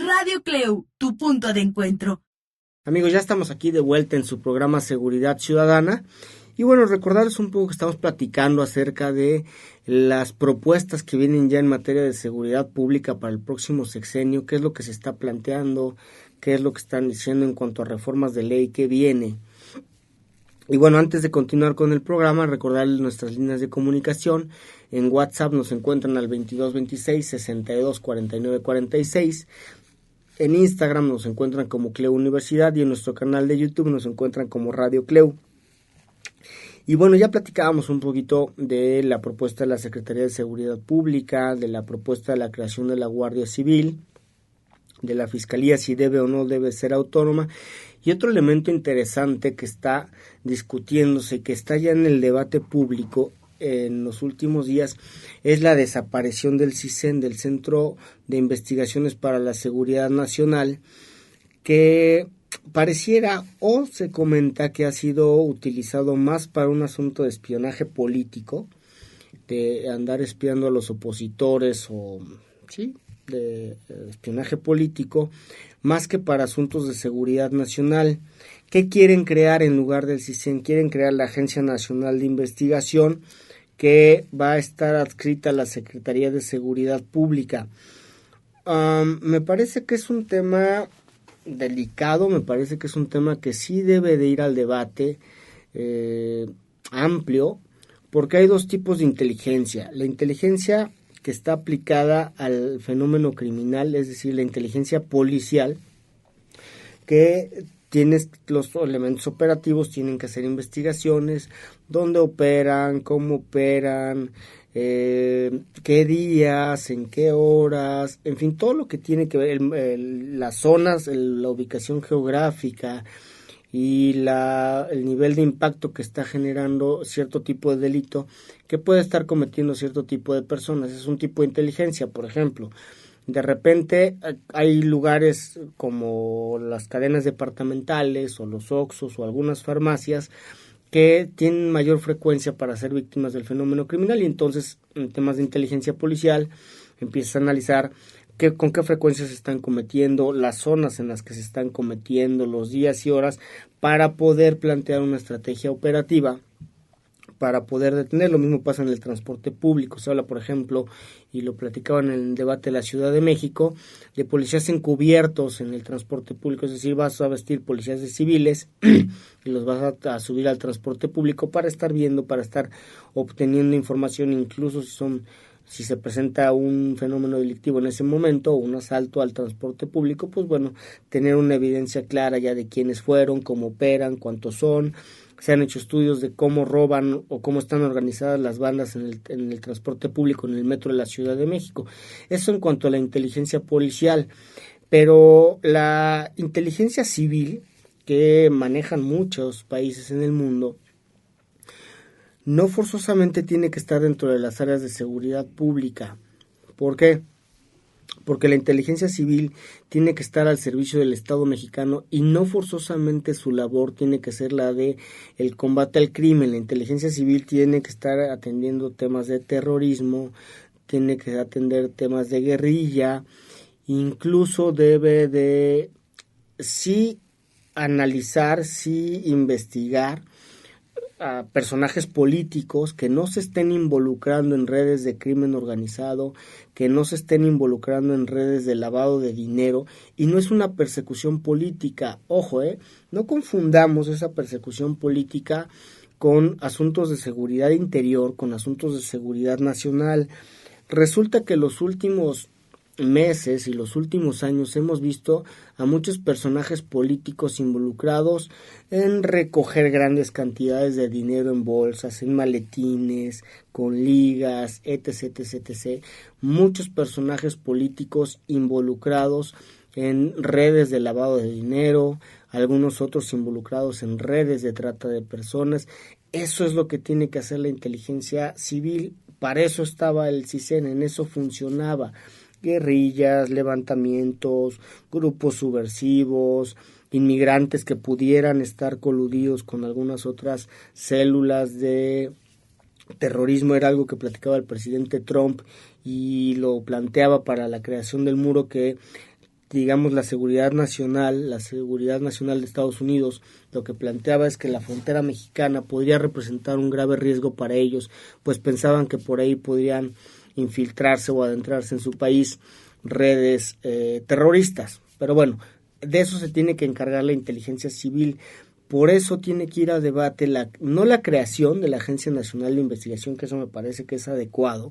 Radio Cleu, tu punto de encuentro. Amigos, ya estamos aquí de vuelta en su programa Seguridad Ciudadana. Y bueno, recordarles un poco que estamos platicando acerca de las propuestas que vienen ya en materia de seguridad pública para el próximo sexenio, qué es lo que se está planteando, qué es lo que están diciendo en cuanto a reformas de ley que viene. Y bueno, antes de continuar con el programa, recordarles nuestras líneas de comunicación. En WhatsApp nos encuentran al 2226-624946. En Instagram nos encuentran como Cleu Universidad y en nuestro canal de YouTube nos encuentran como Radio Cleu. Y bueno, ya platicábamos un poquito de la propuesta de la Secretaría de Seguridad Pública, de la propuesta de la creación de la Guardia Civil, de la Fiscalía si debe o no debe ser autónoma. Y otro elemento interesante que está discutiéndose y que está ya en el debate público en los últimos días es la desaparición del CISEN, del Centro de Investigaciones para la Seguridad Nacional, que pareciera o se comenta que ha sido utilizado más para un asunto de espionaje político, de andar espiando a los opositores o sí, de espionaje político, más que para asuntos de seguridad nacional. ¿Qué quieren crear en lugar del CISEN? Quieren crear la Agencia Nacional de Investigación, que va a estar adscrita a la Secretaría de Seguridad Pública. Me parece que es un tema delicado, me parece que es un tema que sí debe de ir al debate amplio, porque hay dos tipos de inteligencia. La inteligencia que está aplicada al fenómeno criminal, es decir, la inteligencia policial, que tienes los elementos operativos, tienen que hacer investigaciones, dónde operan, cómo operan, qué días, en qué horas, en fin, todo lo que tiene que ver, las zonas, la ubicación geográfica y el nivel de impacto que está generando cierto tipo de delito que puede estar cometiendo cierto tipo de personas. Es un tipo de inteligencia. Por ejemplo, de repente hay lugares como las cadenas departamentales o los Oxxos o algunas farmacias que tienen mayor frecuencia para ser víctimas del fenómeno criminal, y entonces en temas de inteligencia policial empiezas a analizar con qué frecuencia se están cometiendo, las zonas en las que se están cometiendo, los días y horas, para poder plantear una estrategia operativa para poder detener. Lo mismo pasa en el transporte público. Se habla, por ejemplo, y lo platicaban en el debate de la Ciudad de México, de policías encubiertos en el transporte público, es decir, vas a vestir policías de civiles y los vas a subir al transporte público para estar viendo, para estar obteniendo información, incluso si se presenta un fenómeno delictivo en ese momento o un asalto al transporte público, pues bueno, tener una evidencia clara ya de quiénes fueron, cómo operan, cuántos son. Se han hecho estudios de cómo roban o cómo están organizadas las bandas en el transporte público, en el metro de la Ciudad de México. Eso en cuanto a la inteligencia policial. Pero la inteligencia civil, que manejan muchos países en el mundo, no forzosamente tiene que estar dentro de las áreas de seguridad pública. ¿Por qué? Porque la inteligencia civil tiene que estar al servicio del Estado mexicano y no forzosamente su labor tiene que ser la de el combate al crimen. La inteligencia civil tiene que estar atendiendo temas de terrorismo, tiene que atender temas de guerrilla, incluso debe de sí analizar, sí investigar a personajes políticos que no se estén involucrando en redes de crimen organizado, que no se estén involucrando en redes de lavado de dinero, y no es una persecución política. Ojo, no confundamos esa persecución política con asuntos de seguridad interior, con asuntos de seguridad nacional. Resulta que los últimos meses y los últimos años hemos visto a muchos personajes políticos involucrados en recoger grandes cantidades de dinero en bolsas, en maletines, con ligas, etc, etc, etc. Muchos personajes políticos involucrados en redes de lavado de dinero, algunos otros involucrados en redes de trata de personas. Eso es lo que tiene que hacer la inteligencia civil. Para eso estaba el CISEN, en eso funcionaba. Guerrillas, levantamientos, grupos subversivos, inmigrantes que pudieran estar coludidos con algunas otras células de terrorismo. Era algo que platicaba el presidente Trump y lo planteaba para la creación del muro, que digamos, la seguridad nacional de Estados Unidos, lo que planteaba es que la frontera mexicana podría representar un grave riesgo para ellos, pues pensaban que por ahí podrían infiltrarse o adentrarse en su país redes terroristas. Pero bueno, de eso se tiene que encargar la inteligencia civil. Por eso tiene que ir a debate no la creación de la Agencia Nacional de Investigación, que eso me parece que es adecuado,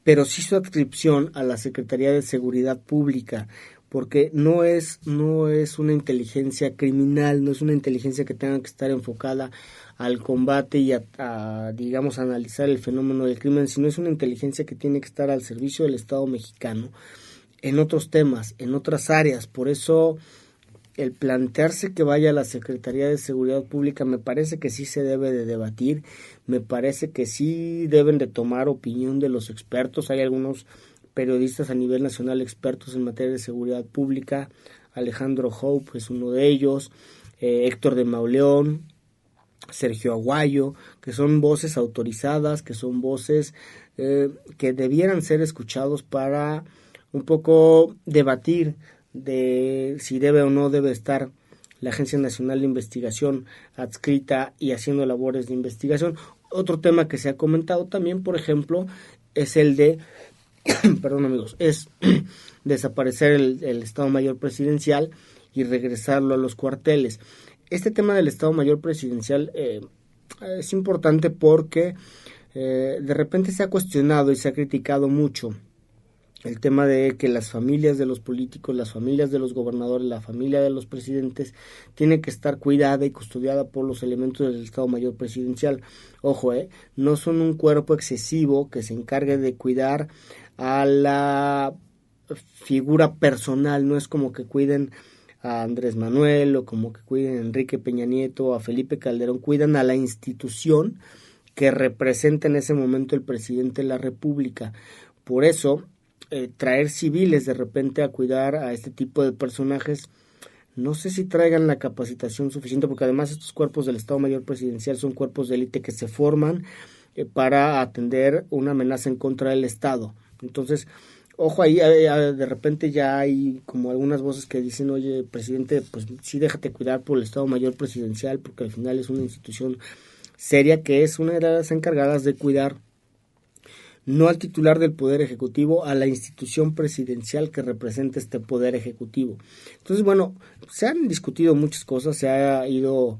pero sí su adscripción a la Secretaría de Seguridad Pública, porque no es una inteligencia criminal, no es una inteligencia que tenga que estar enfocada al combate y digamos, analizar el fenómeno del crimen, sino es una inteligencia que tiene que estar al servicio del Estado mexicano en otros temas, en otras áreas. Por eso el plantearse que vaya a la Secretaría de Seguridad Pública me parece que sí se debe de debatir, me parece que sí deben de tomar opinión de los expertos. Hay algunos periodistas a nivel nacional expertos en materia de seguridad pública, Alejandro Hope es uno de ellos, Héctor de Mauleón, Sergio Aguayo, que son voces autorizadas, que son voces que debieran ser escuchados para un poco debatir de si debe o no debe estar la Agencia Nacional de Investigación adscrita y haciendo labores de investigación. Otro tema que se ha comentado también, por ejemplo, es el de, perdón amigos, es desaparecer el Estado Mayor Presidencial y regresarlo a los cuarteles. Este tema del Estado Mayor Presidencial es importante porque de repente se ha cuestionado y se ha criticado mucho el tema de que las familias de los políticos, las familias de los gobernadores, la familia de los presidentes tiene que estar cuidada y custodiada por los elementos del Estado Mayor Presidencial. Ojo, no son un cuerpo excesivo que se encargue de cuidar a la figura personal, no es como que cuiden a Andrés Manuel o como que cuiden a Enrique Peña Nieto o a Felipe Calderón, cuidan a la institución que representa en ese momento el presidente de la República. Por eso traer civiles de repente a cuidar a este tipo de personajes, no sé si traigan la capacitación suficiente, porque además estos cuerpos del Estado Mayor Presidencial son cuerpos de élite que se forman para atender una amenaza en contra del Estado. Entonces, ojo ahí, de repente ya hay como algunas voces que dicen, oye, presidente, pues sí déjate cuidar por el Estado Mayor Presidencial, porque al final es una institución seria que es una de las encargadas de cuidar no al titular del Poder Ejecutivo, a la institución presidencial que representa este Poder Ejecutivo. Entonces, bueno, se han discutido muchas cosas, se ha ido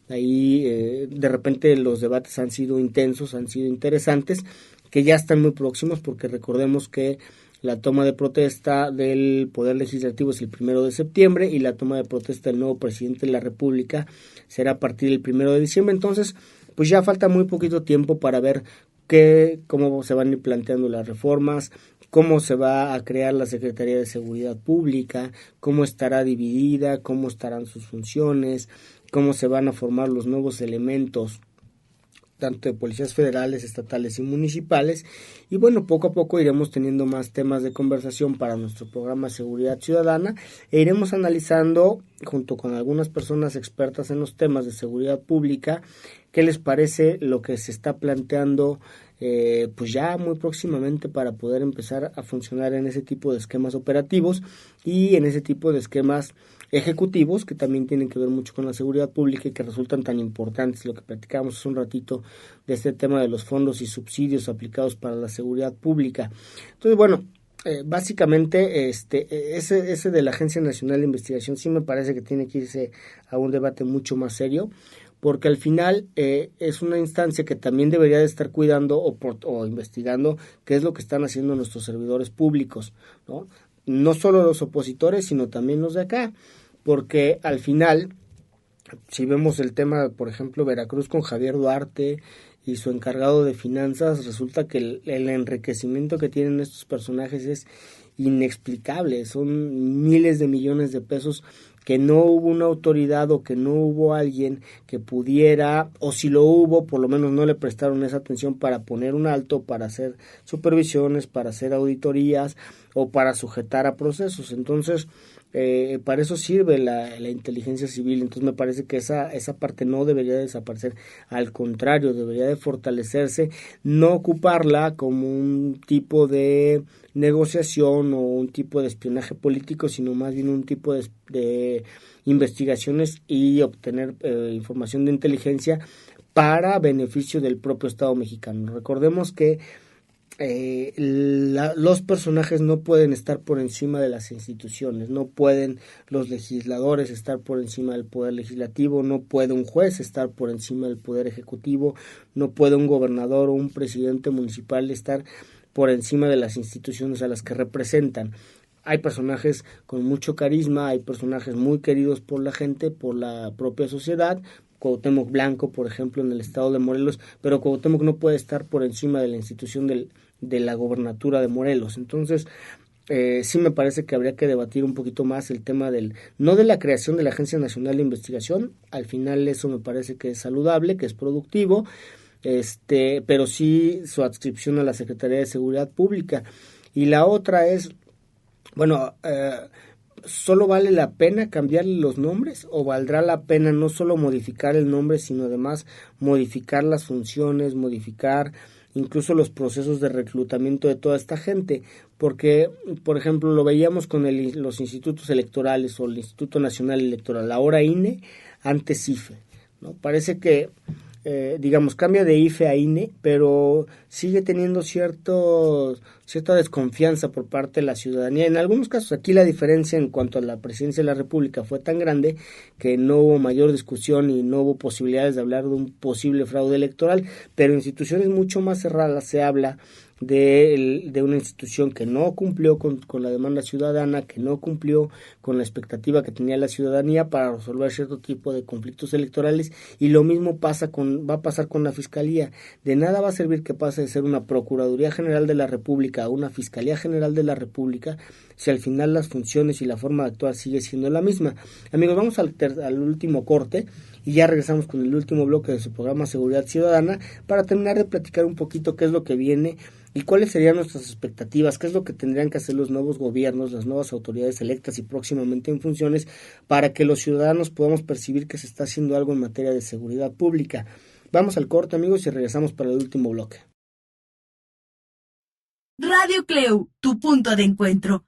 ahí, de repente los debates han sido intensos, han sido interesantes, que ya están muy próximos, porque recordemos que la toma de protesta del Poder Legislativo es el 1 de septiembre y la toma de protesta del nuevo presidente de la República será a partir del 1 de diciembre. Entonces, pues ya falta muy poquito tiempo para ver cómo se van a ir planteando las reformas, cómo se va a crear la Secretaría de Seguridad Pública, cómo estará dividida, cómo estarán sus funciones, cómo se van a formar los nuevos elementos, tanto de policías federales, estatales y municipales. Y bueno, poco a poco iremos teniendo más temas de conversación para nuestro programa Seguridad Ciudadana e iremos analizando, junto con algunas personas expertas en los temas de seguridad pública, qué les parece lo que se está planteando pues ya muy próximamente para poder empezar a funcionar en ese tipo de esquemas operativos y en ese tipo de esquemas ejecutivos que también tienen que ver mucho con la seguridad pública y que resultan tan importantes, lo que platicábamos hace un ratito de este tema de los fondos y subsidios aplicados para la seguridad pública. Entonces, bueno, básicamente ese de la Agencia Nacional de Investigación sí me parece que tiene que irse a un debate mucho más serio, porque al final es una instancia que también debería de estar cuidando o investigando qué es lo que están haciendo nuestros servidores públicos, ¿no? No solo los opositores, sino también los de acá, porque al final, si vemos el tema, por ejemplo, Veracruz con Javier Duarte y su encargado de finanzas, resulta que el enriquecimiento que tienen estos personajes es inexplicable, son miles de millones de pesos que no hubo una autoridad o que no hubo alguien que pudiera, o si lo hubo, por lo menos no le prestaron esa atención para poner un alto, para hacer supervisiones, para hacer auditorías o para sujetar a procesos. Entonces, Para eso sirve la inteligencia civil. Entonces me parece que esa parte no debería desaparecer, al contrario, debería de fortalecerse, no ocuparla como un tipo de negociación o un tipo de espionaje político, sino más bien un tipo de investigaciones y obtener información de inteligencia para beneficio del propio Estado mexicano. Recordemos que los personajes no pueden estar por encima de las instituciones, no pueden los legisladores estar por encima del poder legislativo, no puede un juez estar por encima del poder ejecutivo, no puede un gobernador o un presidente municipal estar por encima de las instituciones a las que representan. Hay personajes con mucho carisma, hay personajes muy queridos por la gente, por la propia sociedad. Cuauhtémoc Blanco, por ejemplo, en el estado de Morelos, pero Cuauhtémoc no puede estar por encima de la institución de la gobernatura de Morelos. Entonces, sí me parece que habría que debatir un poquito más el tema no de la creación de la Agencia Nacional de Investigación. Al final eso me parece que es saludable, que es productivo, pero sí su adscripción a la Secretaría de Seguridad Pública. Y la otra es, bueno, ¿solo vale la pena cambiarle los nombres o valdrá la pena no solo modificar el nombre, sino además modificar las funciones, modificar incluso los procesos de reclutamiento de toda esta gente? Porque, por ejemplo, lo veíamos con los institutos electorales o el Instituto Nacional Electoral, ahora INE, antes IFE, ¿no? Parece que digamos, cambia de IFE a INE, pero sigue teniendo cierta desconfianza por parte de la ciudadanía. En algunos casos, aquí la diferencia en cuanto a la presidencia de la República fue tan grande que no hubo mayor discusión y no hubo posibilidades de hablar de un posible fraude electoral, pero en instituciones mucho más cerradas se habla de una institución que no cumplió con la demanda ciudadana, que no cumplió con la expectativa que tenía la ciudadanía para resolver cierto tipo de conflictos electorales, y lo mismo va a pasar con la Fiscalía. De nada va a servir que pase de ser una Procuraduría General de la República a una Fiscalía General de la República si al final las funciones y la forma de actuar sigue siendo la misma. Amigos, vamos al último corte y ya regresamos con el último bloque de su programa Seguridad Ciudadana para terminar de platicar un poquito qué es lo que viene y cuáles serían nuestras expectativas, qué es lo que tendrían que hacer los nuevos gobiernos, las nuevas autoridades electas y próximamente en funciones para que los ciudadanos podamos percibir que se está haciendo algo en materia de seguridad pública. Vamos al corte, amigos, y regresamos para el último bloque. Radio Cleu, tu punto de encuentro.